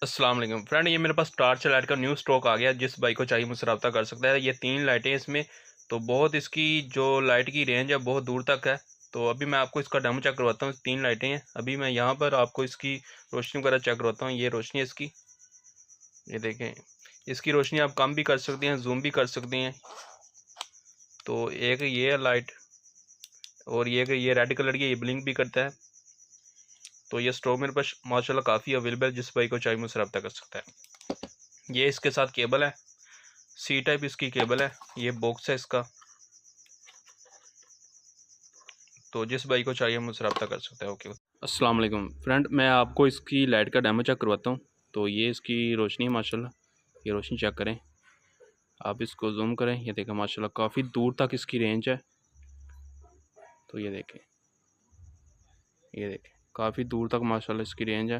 अस्सलाम वालेकुम फ्रेंड, ये मेरे पास टॉर्च लाइट का न्यू स्टॉक आ गया। जिस बाइक को चाहिए मुझसे रब्ता कर सकता है। ये 3 लाइटें हैं इसमें। तो बहुत इसकी जो लाइट की रेंज है बहुत दूर तक है। तो अभी मैं आपको इसका डेमो चेक करवाता हूँ। 3 लाइटें हैं। अभी मैं यहाँ पर आपको इसकी रोशनी वगैरह चेक करवाता हूँ। ये रोशनी है इसकी, ये देखें। इसकी रोशनी आप कम भी कर सकते हैं, जूम भी कर सकते हैं। तो एक ये है लाइट, और ये रेड कलर की, ये ब्लिंक भी करता है। तो ये स्टॉक मेरे पास माशाल्लाह काफ़ी अवेलेबल है। जिस बाइक को चाहिए मुझसे रब्ता कर सकता है। ये इसके साथ केबल है, सी टाइप इसकी केबल है। ये बॉक्स है इसका। तो जिस बाइक को चाहिए मुझसे रब्ता कर सकता है। ओके, अस्सलाम वालेकुम फ्रेंड, मैं आपको इसकी लाइट का डेमो चेक करवाता हूँ। तो ये इसकी रोशनी है माशाल्लाह। ये रोशनी चेक करें, आप इसको जूम करें। ये देखें माशाल्लाह काफ़ी दूर तक इसकी रेंज है। तो ये देखें काफ़ी दूर तक माशाल्लाह इसकी रेंज है।